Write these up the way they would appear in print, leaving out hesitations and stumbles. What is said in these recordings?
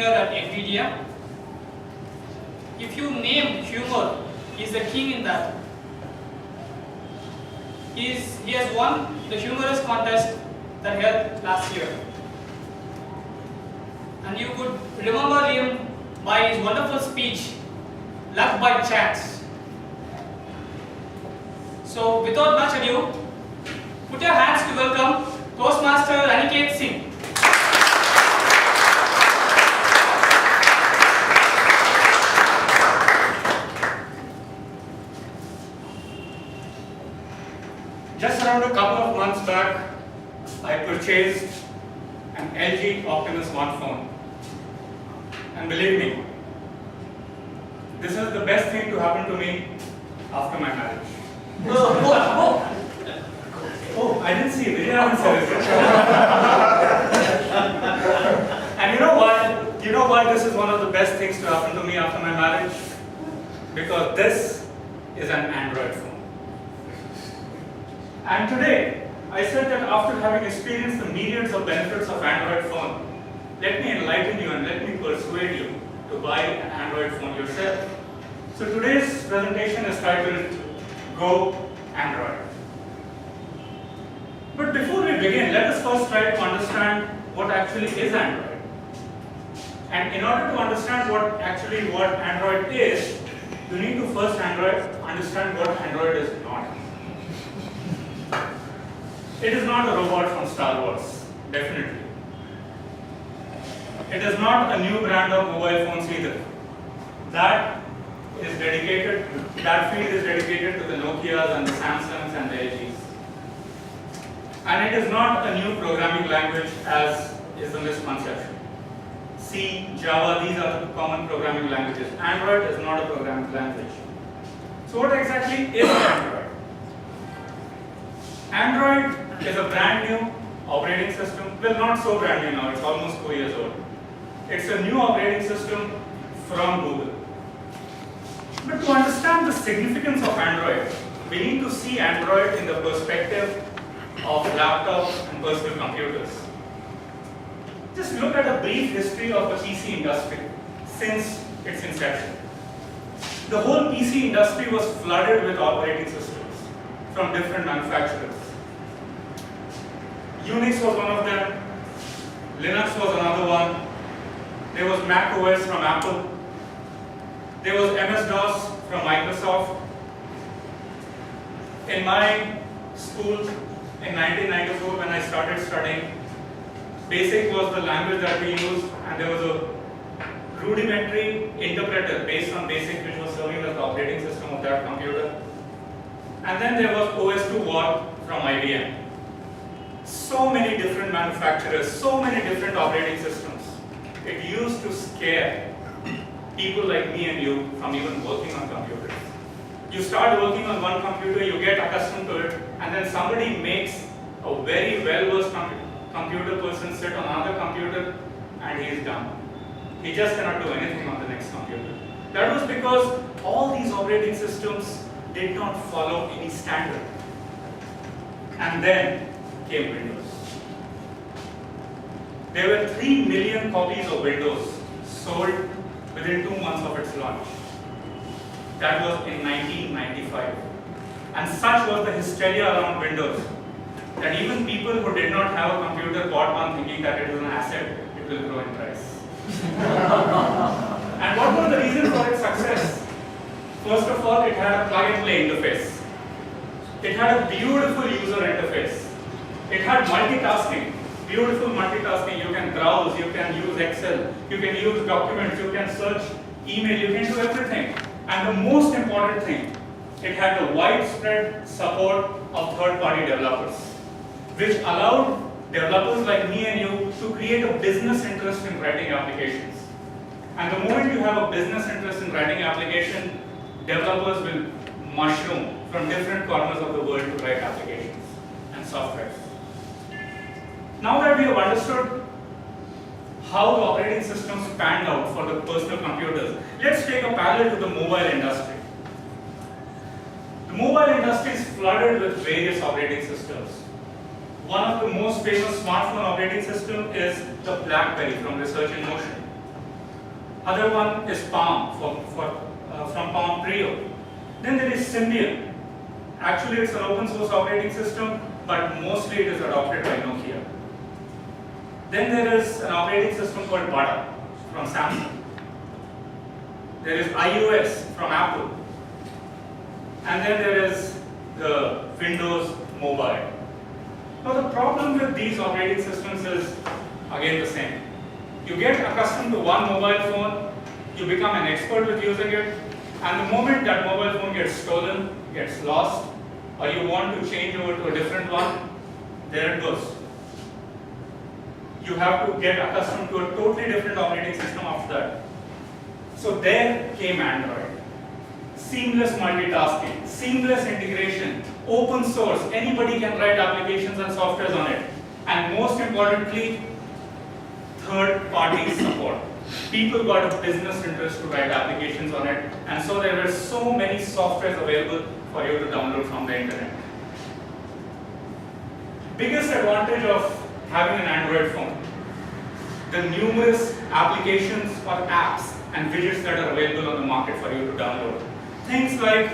engineer at NVIDIA. If you name humor, he's the king in that. He has won the humorous contest that held last year. And you could remember him by his wonderful speech, Luck by Chance. So without much ado, put your hands to welcome Toastmaster Aniket Singh. Just around a couple of months back, I purchased an LG Optimus smartphone. And believe me, this is the best thing to happen to me after my marriage. Oh, I didn't see it. Did And you know why? You know why this is one of the best things to happen to me after my marriage? Because this is an Android phone. And today, I said that after having experienced the myriads of benefits of Android phone, let me enlighten you and let me persuade you to buy an Android phone yourself. So today's presentation is titled Go Android. But before we begin, let us first try to understand what actually is Android. And in order to understand what Android is, you need to first understand what Android is not. It is not a robot from Star Wars, definitely. It is not a new brand of mobile phones either. That field is dedicated to the Nokias and the Samsungs and the LGs. And it is not a new programming language as is the misconception. C, Java, these are the common programming languages. Android is not a programming language. So what exactly is Android? Android is a brand new operating system. Well, not so brand new now, it's almost 2 years old. It's a new operating system from Google. But to understand the significance of Android, we need to see Android in the perspective of laptops and personal computers. Just look at a brief history of the PC industry since its inception. The whole PC industry was flooded with operating systems from different manufacturers. Unix was one of them, Linux was another one, there was Mac OS from Apple, there was MS-DOS from Microsoft. In my school, in 1994 when I started studying, BASIC was the language that we used, and there was a rudimentary interpreter based on BASIC which was serving as the operating system of that computer. And then there was OS/2 War from IBM. So many different manufacturers, so many different operating systems. It used to scare people like me and you from even working on computers. You start working on one computer, you get accustomed to it, and then somebody makes a very well-versed computer person sit on another computer and he is done. He just cannot do anything on the next computer. That was because all these operating systems did not follow any standard. And then came Windows. There were 3 million copies of Windows sold within 2 months of its launch. That was in 1995. And such was the hysteria around Windows that even people who did not have a computer bought one thinking that it was an asset, it will grow in price. And what was the reason for its success? First of all, it had a plug-and-play interface. It had a beautiful user interface. It had multitasking, beautiful multitasking. You can browse, you can use Excel, you can use documents, you can search email, you can do everything. And the most important thing, it had the widespread support of third-party developers, which allowed developers like me and you to create a business interest in writing applications. And the moment you have a business interest in writing application, developers will mushroom from different corners of the world to write applications and software. Now that we have understood how the operating systems panned out for the personal computers, let's take a parallel to the mobile industry. The mobile industry is flooded with various operating systems. One of the most famous smartphone operating system is the BlackBerry from Research in Motion. Other one is Palm from Palm Trio. Then there is Symbian. Actually, it's an open source operating system, but mostly it is adopted by Nokia. Then there is an operating system called Bada from Samsung. There is iOS from Apple. And then there is the Windows Mobile. Now the problem with these operating systems is again the same. You get accustomed to one mobile phone, you become an expert with using it, and the moment that mobile phone gets stolen, gets lost, or you want to change over to a different one, there it goes. You have to get accustomed to a totally different operating system after that. So there came Android. Seamless multitasking, seamless integration, open source, anybody can write applications and softwares on it. And most importantly, third-party support. People got a business interest to write applications on it, and so there were so many softwares available for you to download from the internet. Biggest advantage of having an Android phone, the numerous applications or apps and widgets that are available on the market for you to download. Things like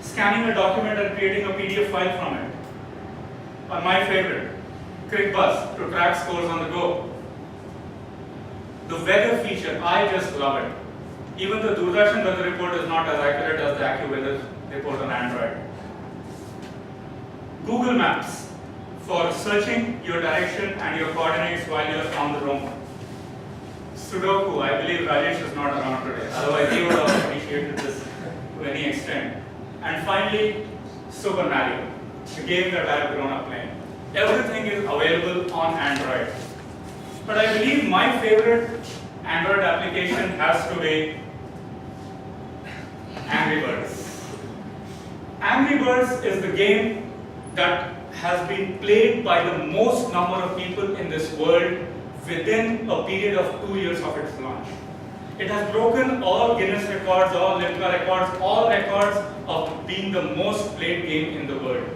scanning a document and creating a PDF file from it. Or my favorite, CricBuzz to track scores on the go. The weather feature, I just love it. Even the Doordarshan weather report is not as accurate as the AccuWeather report on Android. Google Maps for searching your direction and your coordinates while you are on the roam. Sudoku, I believe Rajesh is not around today. Otherwise, he would have appreciated this to any extent. And finally, Super Mario, the game that I have grown up playing. Everything is available on Android. But I believe my favorite Android application has to be Angry Birds. Angry Birds is the game that has been played by the most number of people in this world within a period of 2 years of its launch. It has broken all Guinness records, all Limca records, all records of being the most played game in the world.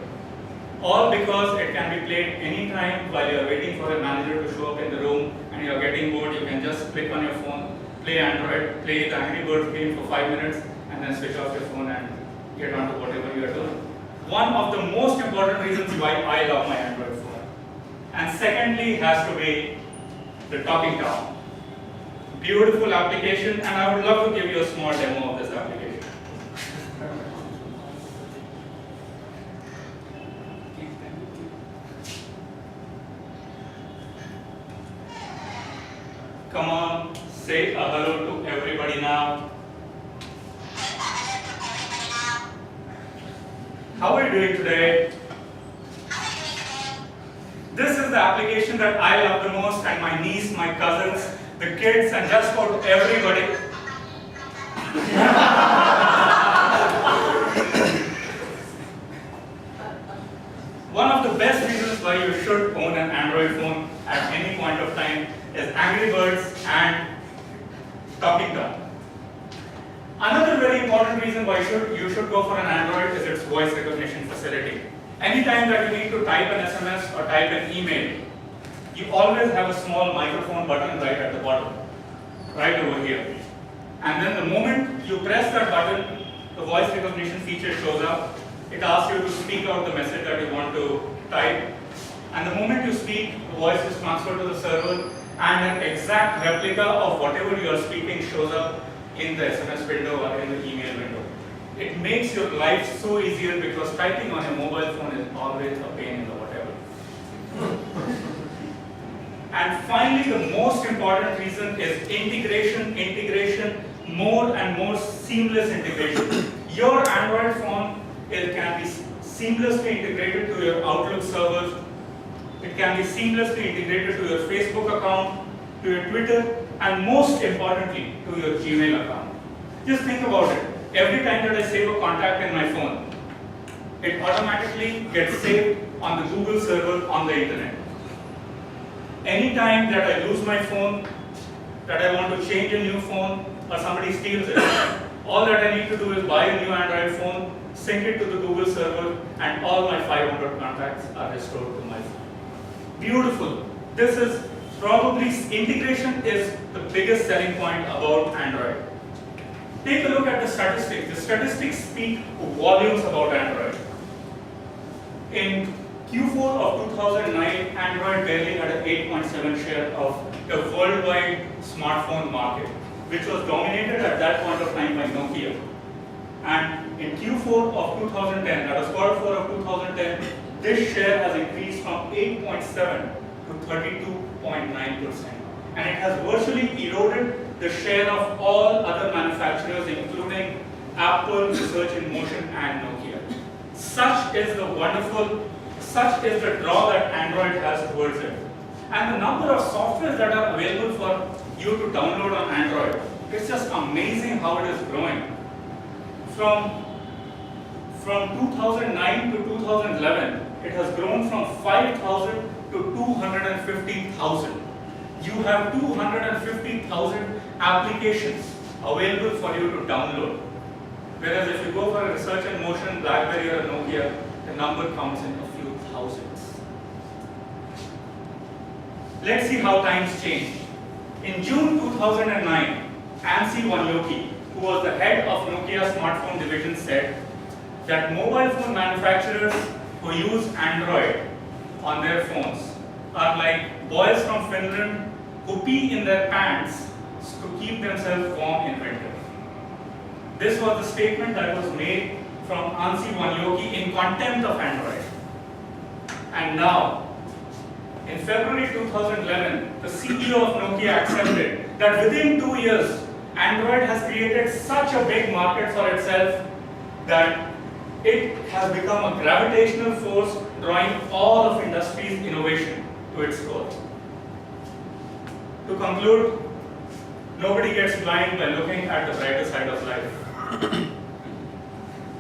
All because it can be played anytime while you are waiting for a manager to show up in the room and you are getting bored. You can just click on your phone, play Android, play the Angry Birds game for 5 minutes, and then switch off your phone and get on to whatever you are doing. One of the most important reasons why I love my Android phone. And secondly has to be the Talking Tom. Beautiful application, and I would love to give you a small demo of this application. Come on, say a hello to everybody now. How are you doing today? This is the application that I love the most, and my niece, my cousins, the kids, and just about everybody. One of the best reasons why you should own an Android phone at any point of time is Angry Birds and Talking Tom. Another very important reason why you should go for an Android is its voice recognition facility. Anytime that you need to type an SMS or type an email, you always have a small microphone button right at the bottom, right over here. And then the moment you press that button, the voice recognition feature shows up. It asks you to speak out the message that you want to type. And the moment you speak, the voice is transferred to the server, and an exact replica of whatever you are speaking shows up in the SMS window or in the email window. It makes your life so easier because typing on a mobile phone is always a pain in the whatever. And finally, the most important reason is integration, more and more seamless integration. Your Android phone, it can be seamlessly integrated to your Outlook server. It can be seamlessly integrated to your Facebook account, to your Twitter, and most importantly, to your Gmail account. Just think about it. Every time that I save a contact in my phone, it automatically gets saved on the Google server on the internet. Anytime that I lose my phone, that I want to change a new phone, or somebody steals it, all that I need to do is buy a new Android phone, sync it to the Google server, and all my 500 contacts are restored to my phone. Beautiful. This is Probably integration is the biggest selling point about Android. Take a look at the statistics. The statistics speak volumes about Android. In Q4 of 2009, Android barely had an 8.7 share of the worldwide smartphone market, which was dominated at that point of time by Nokia. And in Q4 of 2010, that was quarter 4 of 2010, this share has increased from 8.7 to 32.9%. And it has virtually eroded the share of all other manufacturers, including Apple, Research in Motion, and Nokia. Such is the draw that Android has towards it. And the number of softwares that are available for you to download on Android, it's just amazing how it is growing. From 2009 to 2011, it has grown from 5,000 to 250,000. You have 250,000 applications available for you to download. Whereas if you go for a Research in Motion, BlackBerry or a Nokia, the number comes in a few thousands. Let's see how times change. In June 2009, Anssi Vanyoki, who was the head of Nokia smartphone division, said that mobile phone manufacturers who use Android on their phones are like boys from Finland who pee in their pants to keep themselves warm in winter. This was the statement that was made from Anssi Vanyoki in contempt of Android. And now, in February 2011, the CEO of Nokia accepted that within 2 years, Android has created such a big market for itself that it has become a gravitational force drawing all of industry's innovation to its core. To conclude, nobody gets blind by looking at the brighter side of life.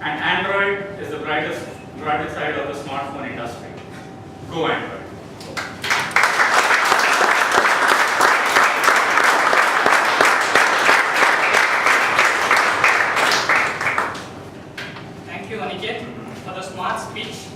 And Android is the brightest side of the smartphone industry. Go Android. Thank you, Aniket, for the smart speech.